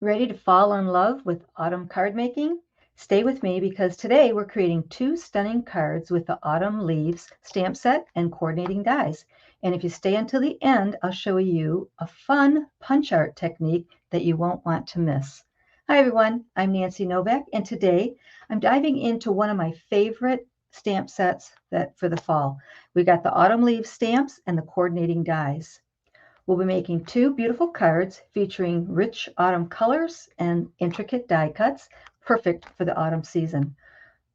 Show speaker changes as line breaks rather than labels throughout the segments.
Ready to fall in love with autumn card making? Stay with me because today we're creating two stunning cards with the autumn leaves stamp set and coordinating dies. And if you stay until the end, I'll show you a fun punch art technique that you won't want to miss. Hi everyone, I'm Nancy Novak, and today I'm diving into one of my favorite stamp sets for the fall. We got the autumn leaves stamps and the coordinating dies. We'll be making two beautiful cards featuring rich autumn colors and intricate die cuts, perfect for the autumn season.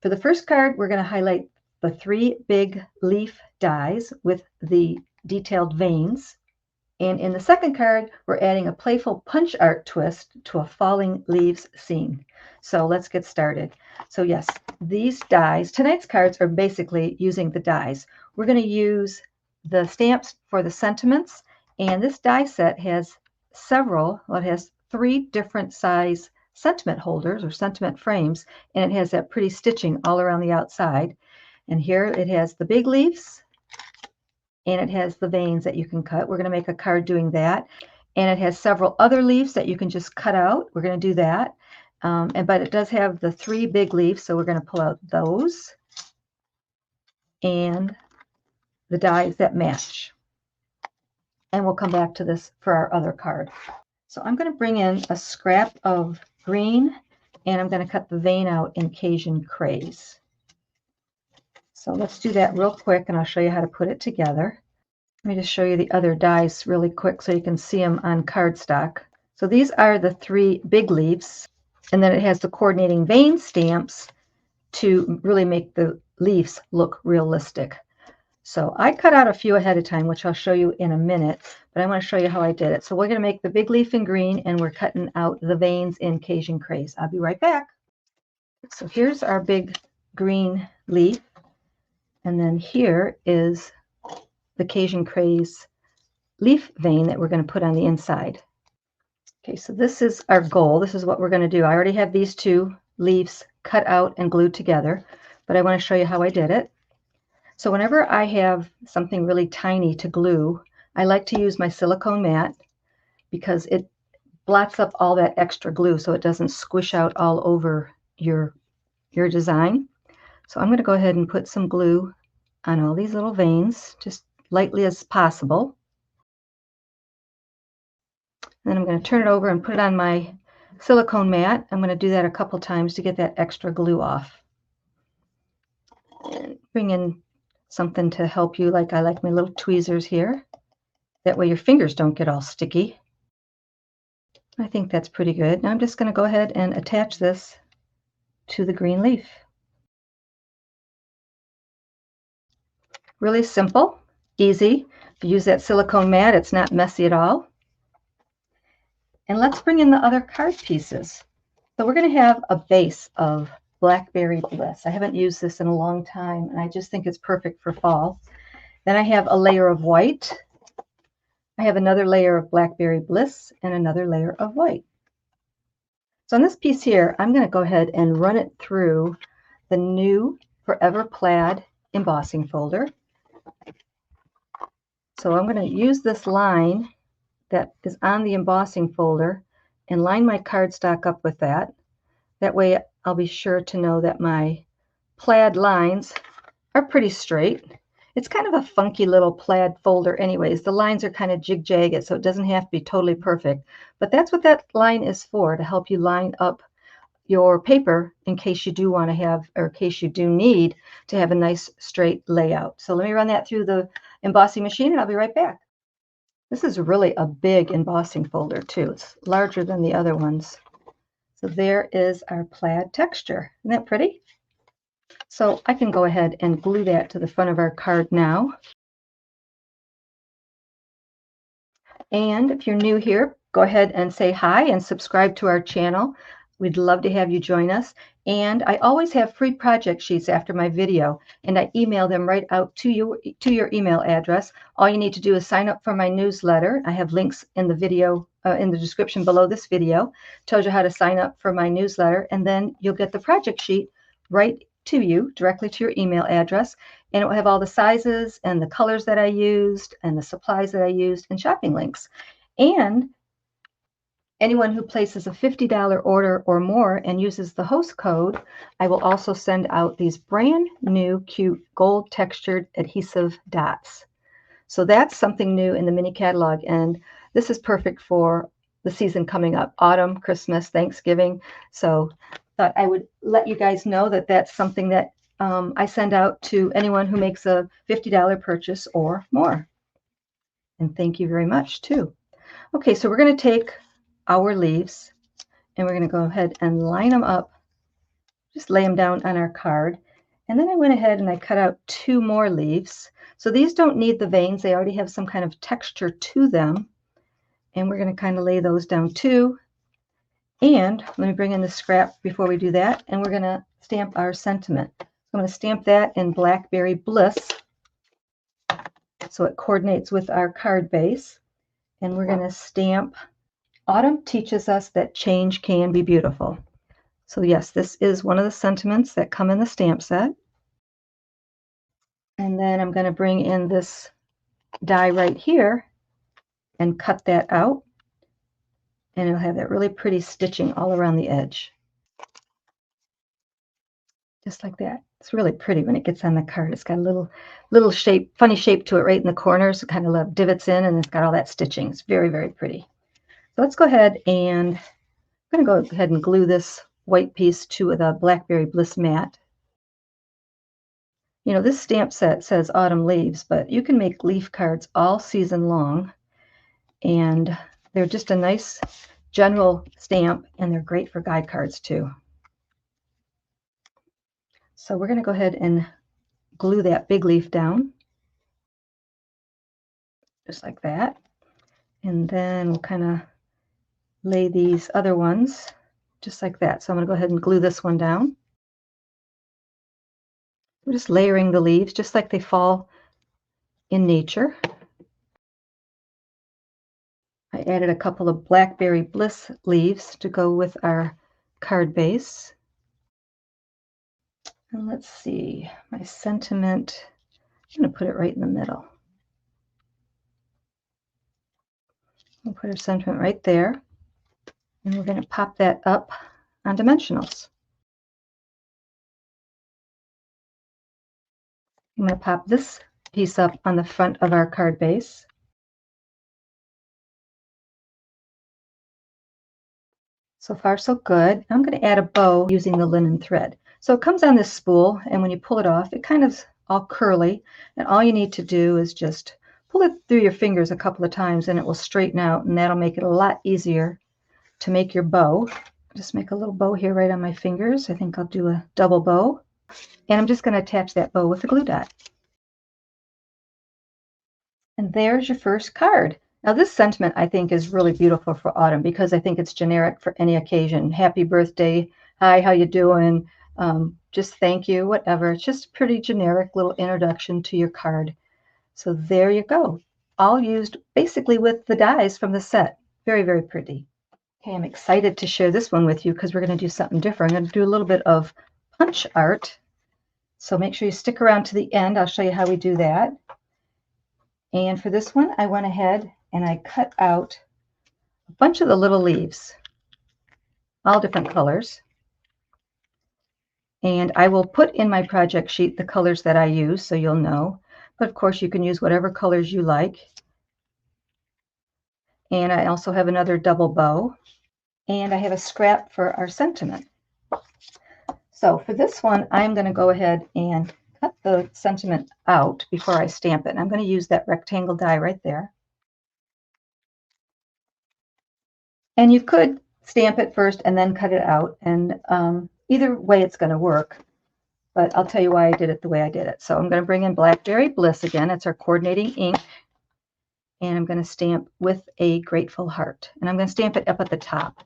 For the first card, we're going to highlight the three big leaf dies with the detailed veins. And in the second card, we're adding a playful punch art twist to a falling leaves scene. So let's get started. So yes, these dies, tonight's cards are basically using the dies. We're going to use the stamps for the sentiments. And this die set has it has three different size sentiment holders or sentiment frames, and it has that pretty stitching all around the outside. And here it has the big leaves, and it has the veins that you can cut. We're going to make a card doing that. And it has several other leaves that you can just cut out. We're going to do that. But it does have the three big leaves, so we're going to pull out those and the dies that match. And we'll come back to this for our other card. So I'm going to bring in a scrap of green, and I'm going to cut the vein out in Cajun Craze. So let's do that real quick, and I'll show you how to put it together. Let me just show you the other dies really quick so you can see them on cardstock. So these are the three big leaves, and then it has the coordinating vein stamps to really make the leaves look realistic. So I cut out a few ahead of time, which I'll show you in a minute, but I want to show you how I did it. So we're going to make the big leaf in green, and we're cutting out the veins in Cajun Craze. I'll be right back. So here's our big green leaf, and then here is the Cajun Craze leaf vein that we're going to put on the inside. Okay, so this is our goal. This is what we're going to do. I already have these two leaves cut out and glued together, but I want to show you how I did it. So whenever I have something really tiny to glue, I like to use my silicone mat because it blots up all that extra glue so it doesn't squish out all over your design. So I'm going to go ahead and put some glue on all these little veins, just lightly as possible. And then I'm going to turn it over and put it on my silicone mat. I'm going to do that a couple times to get that extra glue off. And bring in something to help you, like I like my little tweezers here. That way your fingers don't get all sticky. I think that's pretty good. Now I'm just going to go ahead and attach this to the green leaf. Really simple, easy. If you use that silicone mat, it's not messy at all. And let's bring in the other card pieces. So we're going to have a base of Blackberry Bliss. I haven't used this in a long time, and I just think it's perfect for fall. Then I have a layer of white. I have another layer of Blackberry Bliss and another layer of white. So on this piece here, I'm going to go ahead and run it through the new Forever Plaid embossing folder. So I'm going to use this line that is on the embossing folder and line my cardstock up with that. That way I'll be sure to know that my plaid lines are pretty straight. It's kind of a funky little plaid folder anyways. The lines are kind of jig-jagged, so it doesn't have to be totally perfect. But that's what that line is for, to help you line up your paper in case you do want to have, or in case you do need to have a nice straight layout. So let me run that through the embossing machine and I'll be right back. This is really a big embossing folder too. It's larger than the other ones. So there is our plaid texture. Isn't that pretty? So I can go ahead and glue that to the front of our card now. And if you're new here, go ahead and say hi and subscribe to our channel. We'd love to have you join us. And I always have free project sheets after my video, and I email them right out to you, to your email address. All you need to do is sign up for my newsletter. I have links in the video, in the description below this video. Tells you how to sign up for my newsletter, and then you'll get the project sheet right to you, directly to your email address. And it will have all the sizes and the colors that I used and the supplies that I used and shopping links. And Anyone who places a $50 order or more and uses the host code, I will also send out these brand new cute gold textured adhesive dots. So that's something new in the mini catalog, and this is perfect for the season coming up, autumn, Christmas, Thanksgiving. So thought I would let you guys know that that's something that I send out to anyone who makes a $50 purchase or more. And thank you very much too. Okay, so we're going to take our leaves and we're going to go ahead and line them up, just lay them down on our card. And then I went ahead and I cut out 2 more leaves. So these don't need the veins, they already have some kind of texture to them. And we're going to kind of lay those down too. And let me bring in the scrap before we do that, and we're going to stamp our sentiment. I'm going to stamp that in Blackberry Bliss so it coordinates with our card base. And we're going to stamp Autumn teaches us that change can be beautiful. So yes, this is one of the sentiments that come in the stamp set. And then I'm going to bring in this die right here and cut that out. And it'll have that really pretty stitching all around the edge. Just like that. It's really pretty when it gets on the card. It's got a little shape, funny shape to it right in the corners. It kind of divots in, and it's got all that stitching. It's very, very pretty. So let's go ahead and I'm going to go ahead and glue this white piece to the Blackberry Bliss mat. You know, this stamp set says autumn leaves, but you can make leaf cards all season long, and they're just a nice general stamp, and they're great for guide cards too. So we're going to go ahead and glue that big leaf down, just like that. And then we'll kind of lay these other ones just like that. So I'm going to go ahead and glue this one down. We're just layering the leaves just like they fall in nature. I added a couple of Blackberry Bliss leaves to go with our card base. And let's see, my sentiment, I'm going to put it right in the middle. We'll put our sentiment right there. And we're going to pop that up on dimensionals. I'm going to pop this piece up on the front of our card base. So far, so good. I'm going to add a bow using the linen thread. So it comes on this spool, and when you pull it off, it kind of all curly. And all you need to do is just pull it through your fingers a couple of times, and it will straighten out, and that'll make it a lot easier to make your bow. Just make a little bow here right on my fingers. I think I'll do a double bow. And I'm just going to attach that bow with a glue dot. And there's your first card. Now this sentiment I think is really beautiful for autumn because I think it's generic for any occasion. Happy birthday, hi, how you doing? Just thank you, whatever. It's just a pretty generic little introduction to your card. So there you go. All used basically with the dies from the set. Very, very pretty. Okay, I'm excited to share this one with you because we're going to do something different. I'm going to do a little bit of punch art. So make sure you stick around to the end. I'll show you how we do that. And for this one, I went ahead and I cut out a bunch of the little leaves, all different colors. And I will put in my project sheet the colors that I use so you'll know. But of course, you can use whatever colors you like. And I also have another double bow. And I have a scrap for our sentiment. So for this one, I'm going to go ahead and cut the sentiment out before I stamp it. And I'm going to use that rectangle die right there. And you could stamp it first and then cut it out. And either way, it's going to work. But I'll tell you why I did it the way I did it. So I'm going to bring in Blackberry Bliss again. It's our coordinating ink. And I'm going to stamp with a grateful heart. And I'm going to stamp it up at the top.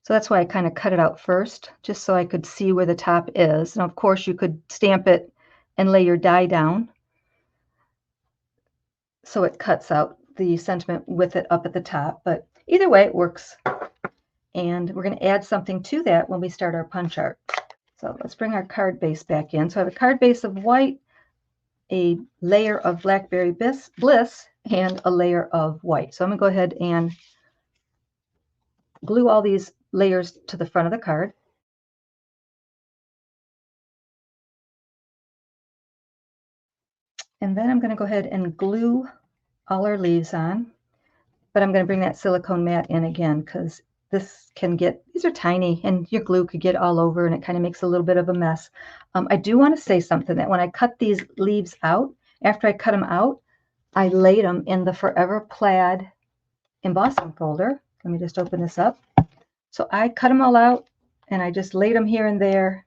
So that's why I kind of cut it out first, just so I could see where the top is. And of course, you could stamp it and lay your die down so it cuts out the sentiment with it up at the top. But either way, it works. And we're going to add something to that when we start our punch art. So let's bring our card base back in. So I have a card base of white, a layer of Blackberry Bliss, and a layer of white. So I'm going to go ahead and glue all these layers to the front of the card. And then I'm going to go ahead and glue all our leaves on. But I'm going to bring that silicone mat in again because this can get, these are tiny and your glue could get all over and it kind of makes a little bit of a mess. I do want to say something that when I cut these leaves out, after I cut them out, I laid them in the Forever Plaid embossing folder. Let me just open this up. So I cut them all out and I just laid them here and there.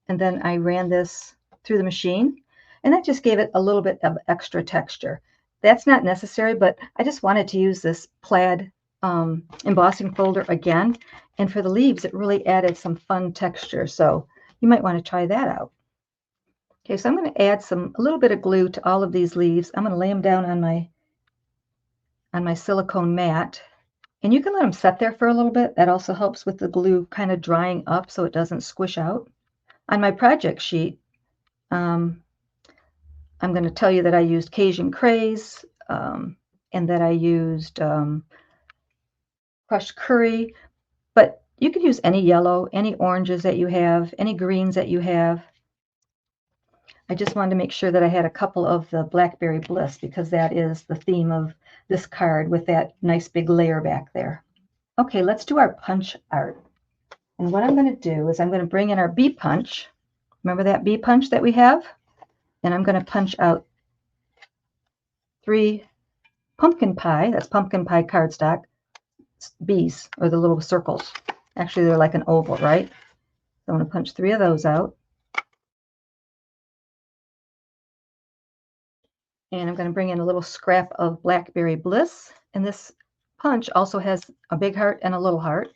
And then I ran this through the machine and that just gave it a little bit of extra texture. That's not necessary, but I just wanted to use this plaid embossing folder again. And for the leaves, it really added some fun texture. So you might want to try that out. Okay, so I'm going to add a little bit of glue to all of these leaves. I'm going to lay them down on my silicone mat. And you can let them set there for a little bit. That also helps with the glue kind of drying up so it doesn't squish out. On my project sheet, I'm going to tell you that I used Cajun Craze and that I used crushed curry, but you could use any yellow, any oranges that you have, any greens that you have. I just wanted to make sure that I had a couple of the Blackberry Bliss because that is the theme of this card with that nice big layer back there. Okay, let's do our punch art. And what I'm going to do is I'm going to bring in our bee punch. Remember that bee punch that we have? And I'm going to punch out 3 pumpkin pie, that's pumpkin pie cardstock, bees, or the little circles. Actually, they're like an oval, right? So I'm going to punch 3 of those out. And I'm going to bring in a little scrap of Blackberry Bliss. And this punch also has a big heart and a little heart.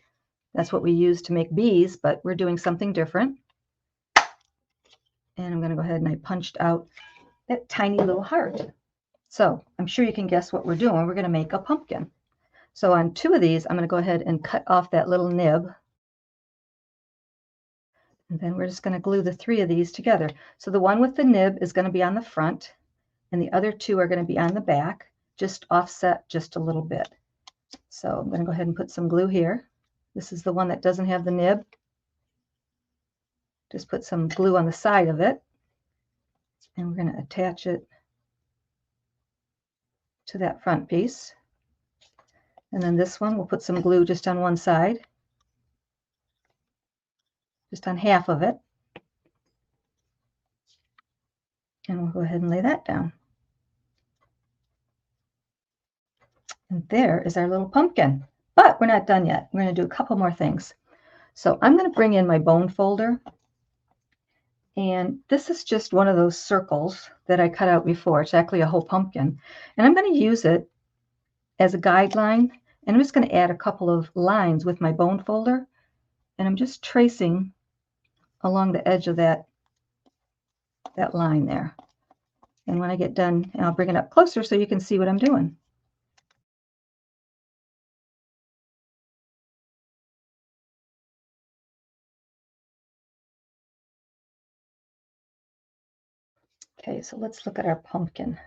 That's what we use to make bees, but we're doing something different. And I'm going to go ahead and I punched out that tiny little heart. So I'm sure you can guess what we're doing. We're going to make a pumpkin. So on 2 of these, I'm going to go ahead and cut off that little nib. And then we're just going to glue the 3 of these together. So the one with the nib is going to be on the front, and the other 2 are going to be on the back, just offset just a little bit. So I'm going to go ahead and put some glue here. This is the one that doesn't have the nib. Just put some glue on the side of it, and we're going to attach it to that front piece. And then this one, we'll put some glue just on one side, just on half of it. And we'll go ahead and lay that down. And there is our little pumpkin. But we're not done yet. We're going to do a couple more things. So I'm going to bring in my bone folder. And this is just one of those circles that I cut out before. It's actually a whole pumpkin. And I'm going to use it as a guideline. And I'm just going to add a couple of lines with my bone folder. And I'm just tracing along the edge of that line there. And when I get done, I'll bring it up closer so you can see what I'm doing. Okay, so let's look at our pumpkin.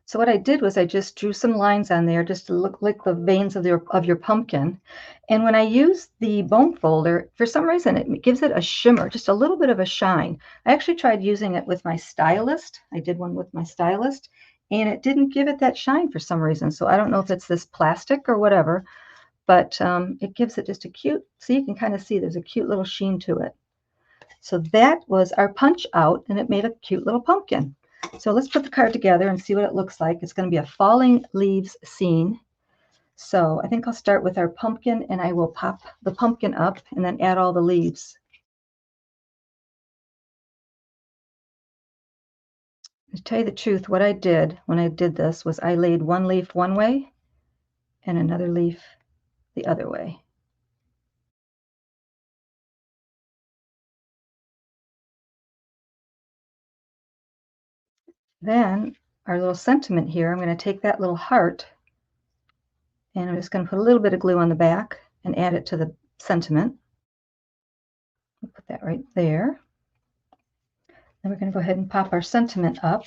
So what I did was I just drew some lines on there just to look like the veins of your pumpkin. And when I use the bone folder, for some reason it gives it a shimmer, just a little bit of a shine. I actually tried using it with my stylist. I did one with my stylist, and it didn't give it that shine for some reason. So I don't know if it's this plastic or whatever, but it gives it just a cute, so you can kind of see there's a cute little sheen to it. So that was our punch out, and it made a cute little pumpkin. So let's put the card together and see what it looks like. It's going to be a falling leaves scene. So I think I'll start with our pumpkin, and I will pop the pumpkin up and then add all the leaves. To tell you the truth, what I did when I did this was I laid one leaf one way and another leaf the other way. Then our little sentiment here, I'm going to take that little heart and I'm just going to put a little bit of glue on the back and add it to the sentiment. We'll put that right there. Then we're going to go ahead and pop our sentiment up.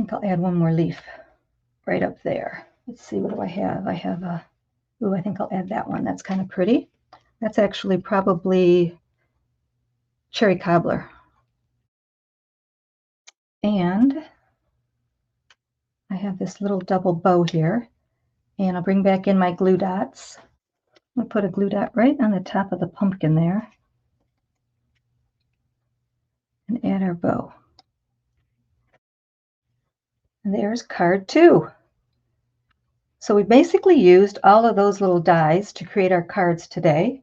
think I'll add one more leaf right up there. Let's see, what do I have? I have a, ooh, I think I'll add that one. That's kind of pretty. That's actually probably cherry cobbler. And I have this little double bow here, and I'll bring back in my glue dots. I'll put a glue dot right on the top of the pumpkin there and add our bow. And there's card 2. So we basically used all of those little dies to create our cards today.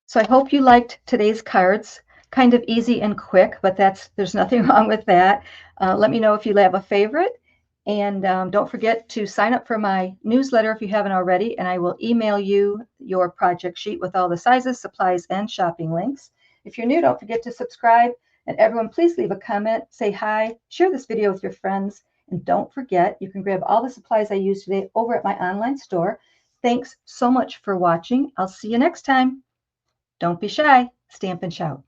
So I hope you liked today's cards. Kind of easy and quick, but there's nothing wrong with that. Let me know if you have a favorite. And don't forget to sign up for my newsletter if you haven't already, and I will email you your project sheet with all the sizes, supplies, and shopping links. If you're new, don't forget to subscribe. And everyone, please leave a comment, say hi, share this video with your friends, and don't forget, you can grab all the supplies I used today over at my online store. Thanks so much for watching. I'll see you next time. Don't be shy. Stamp and shout.